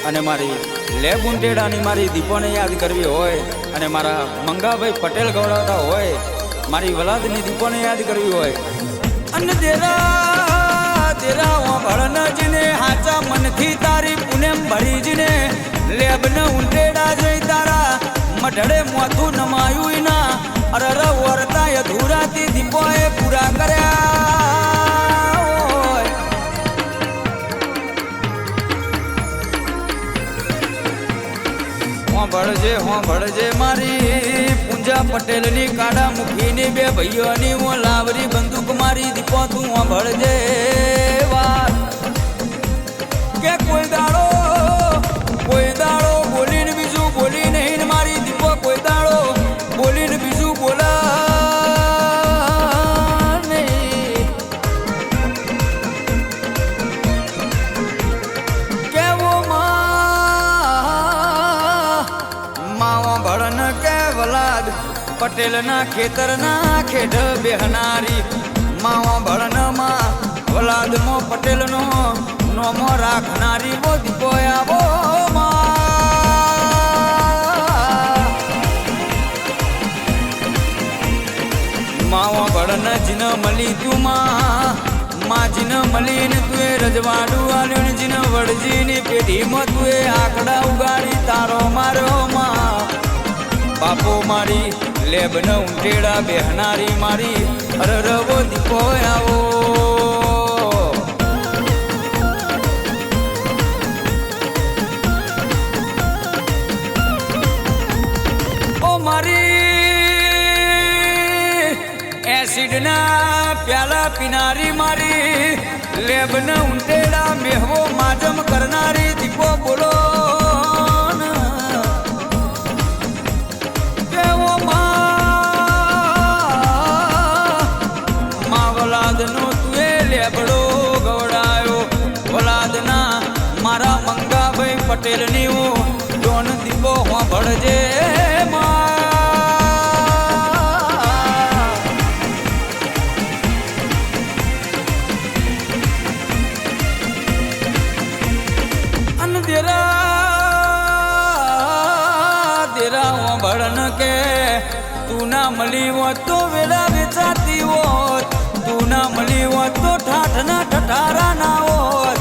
અને મારી લેબ ઉંટેડાની મારી દીપોને યાદ કરવી હોય અને મારા મંગાભાઈ પટેલ ગવડાવતા હોય, મારી વલાદની દીપોને યાદ કરવી હોય અને તેરા ભળનજીને હાચા મનથી તારી પુનેમ ભરીજીને લેબને ઉંટેડા જઈ તારા મઢડે મોથું નમાયું ના અરર વરતા અધૂરાથી દીપોએ પૂરા કર્યા. ભળજે મારી પૂંજા પટેલની કાડા મુખીની બે ભાઈઓની હું લાવરી બંદૂક મારી દીપો તું ભળજે વાત કે કોઈ દાડો બોલીને બીજું બોલી નહીં મારી દીપો કોઈ દાડો બોલીને બીજું બોલા નહીં. કેવો માવા ભળન કે વલાદ પટેલના ખેતરના ખેડ બેહનારી માવા ભળનમાં વલાદમો પટેલનો નોમો રાખનારી વો દીપો આવો માવા ભળન જીન મળી તું માં જીન મળીને તું રજવાડું આલ્યું જીન વડજીની પેઢીમાં તું આકડા ઉગાડી તારો માર્યો માં બાપો મારી લેબ ન ઉંટેડા બેહનારી મારી અરરવો દીપો આવો. ઓ મારી એસિડના પ્યાલા પીનારી મારી લેબ ન ઉંટેડા મેહવો માજમ કરનારી દીપો બોલો મારા મંગાભાઈ પટેલની હું ડોન દીપો હું ભળજે અને દેરા હું ભળન કે તું ના મળી હોત તો વેલા વેચાતી હોત, તું ના મળી હોત તો ઠાઠના ઠઠારા ના હોત.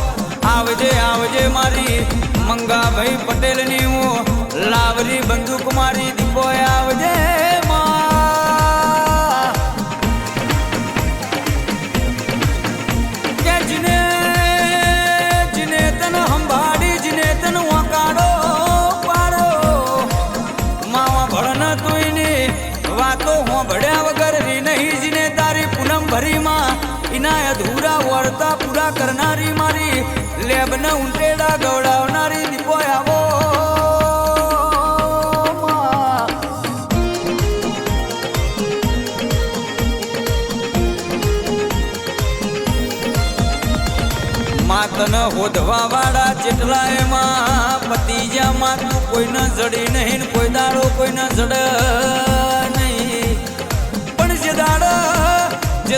આવજે મારી મંગાભાઈ પટેલની હું લાવરી બંદૂક મારી દીપો આવજે કે જીને તને સંભાળી જીને તને વાંકાડો પાડો માવા ભળન તુંની વાતો હોંભળ્યા વગર રી નહીં જીને તારી પૂનમ ભરીમાં ઇના અધૂરા વર્તા પૂરા કરનારી મારી લેબ ન ઉંટેડા ગવડાવનારી દીપો આવો. માતન હોધવા વાળા જેટલા એમાં પતિજામાં તું કોઈને જડી નહીં કોઈ દાડો કોઈને જડ નહીં, પણ જે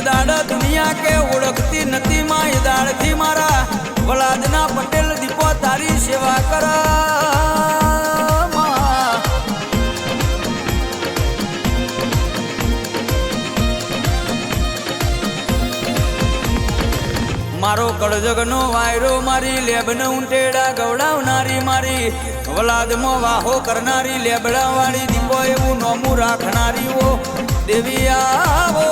દાડા દુનિયા કે ઓળખતી નથી માં એ દાડથી મારા વલાદના પટેલ દીપો તારી સેવા કર. મારો કળજગનો વાયરો મારી લેબને ઉંટેડા ગવડાવનારી મારી વલાદમાં વાહો કરનારી લેબડા વાળી દીપો એવું નોમું રાખનારી ઓ દેવી આવો.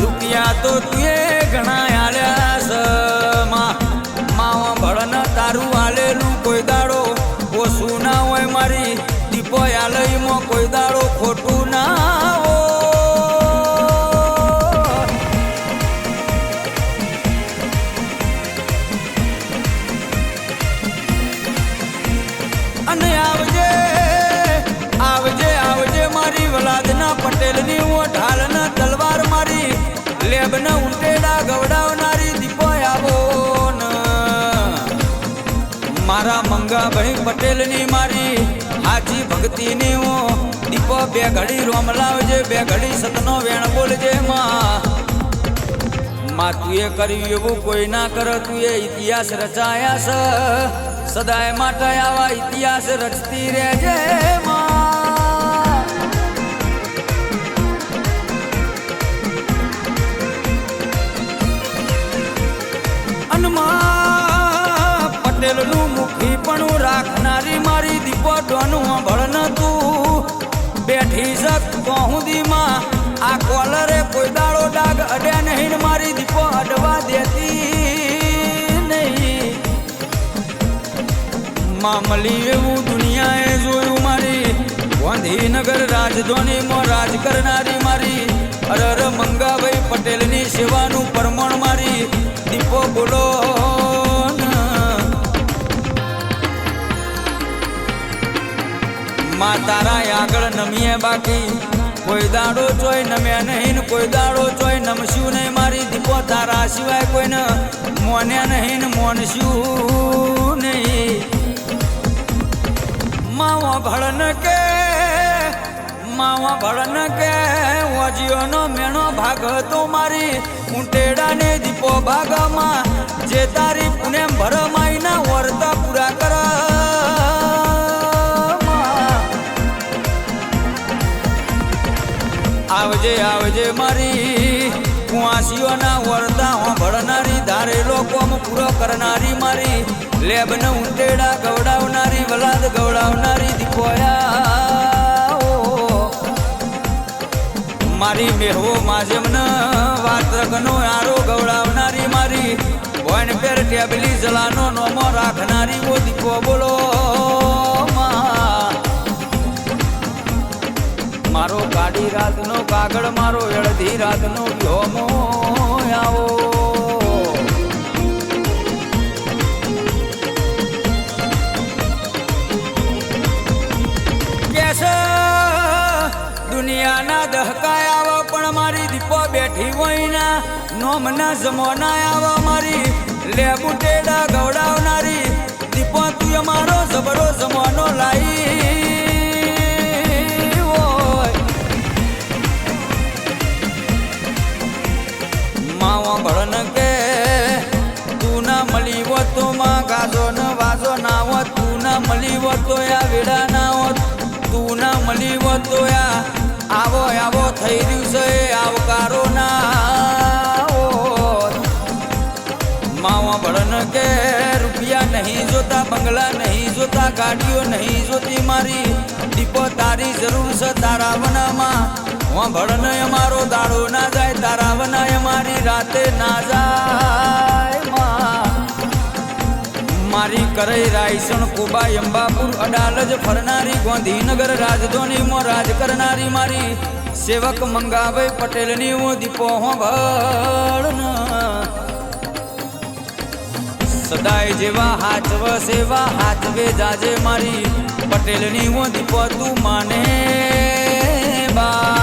રૂપિયા તો તુએ ઘણા આલ્યા માવા ભળન તારું આલેલું કોઈ દાડો ઓછું ના હોય મારી દીપો આલયમાં કોઈ દાડો ખોટું ના હોય. અને આવજે મારી વલાદના પટેલની હું ઢાલના તલવાર મારી લેબને ઉંટેડા ગવડાવનારી દીપો આવો. મારા મંગાભાઈ પટેલની મારી હાજી ભક્તિની હું દીપો બે ઘડી રોમ લાવજે બે ઘડી સતનો વેણ બોલજે માં તું એ કર્યું એવું કોઈ ના કર તું એ ઇતિહાસ રચાયા છે સદાય માટે આવા ઇતિહાસ રચતી રહેજે માં અનમાં પટેલનું મુખી પણ રાખનારી મારી દીપો ડોનું ભળન તું બેઠી શક પહોંદીમાં આ કોલરે કોઈ દાડો ડાગ અડ્યા નહીં મારી દીપો અડવા દેતી નહીં મામલી એવું દુનિયાએ જોયું મારી ગાંધીનગર રાજધાનીમાં રાજ કરનારી મારી અરર મંગાભાઈ પટેલની સેવાનું પરમણ મારી દીપો બોલો માં તારા આગળ નમીએ બાકી કોઈ દાડો ચોય નમ્યા નહીં કોઈ દાડો ચોય નમશું નહીં મારી દીપો તારા સિવાય કોઈને મોન્યા નહીં મોનશું નહીં માવા ભળન કે વજીઓનો મેણો ભાગ હતો મારી ઊંટેડાને દીપો ભાગમાં જે તારી પુણે ભરમાઈના વર્તા પૂરા કર આવજે આવજે મારી કુવાસીઓના વર્તા ભળનારી ધારેલો કોમ પૂરો કરનારી મારી લેબને ઊંટેડા ગવડાવનારી વલાદ ગવડાવનારી દીપોયા મારી મેહવો માજમન વાત્રકનો આરો ગવડાવનારી મારી વોઈન પેર ટેબલી જલાનો નોમો રાખનારી વો દીપો બોલો મારો કાળી રાતનો કાગળ મારો અડધી રાતનો વ્યોમો આવો કેસ દુનિયાના દહકાય આવો પણ મારી દીપો બેઠી હોઈના નોમના જમોના આવો મારી લેબુટેડા ગવડાવનારી દીપો તું મારો જબરો જમોનો લાઈ ભળન કે તું ના મળી હોત તો માં ગાજો ન વાજો ના હોત તું ના મળી હોત તો આ વેડા ના હોત તું ના મળી હોત તો આવો આવો થઈ રહ્યું છે આવકારો ના હોત માવા ભળન કે રૂપિયા નહીં જોતા બંગલા નહીં જોતા ગાડીઓ નહીં જોતી મારી દીપો તારી જરૂર છે તારા વનામાં ભળન અમારો દાડો ના જાય તારા વનાય મારી રાતે ના જાય મારી કરઈ રાયસણ કોબા અંબાપુર અડાલજ ફરનારી ગાંધીનગર રાજધાનીમાં રાજ કરનારી મારી સેવક મંગાભાઈ પટેલની હું દીપો ભળન સદાય જેવા હાચવ સેવા હાચવે જાજે મારી પટેલની હું દીપો તું માને બા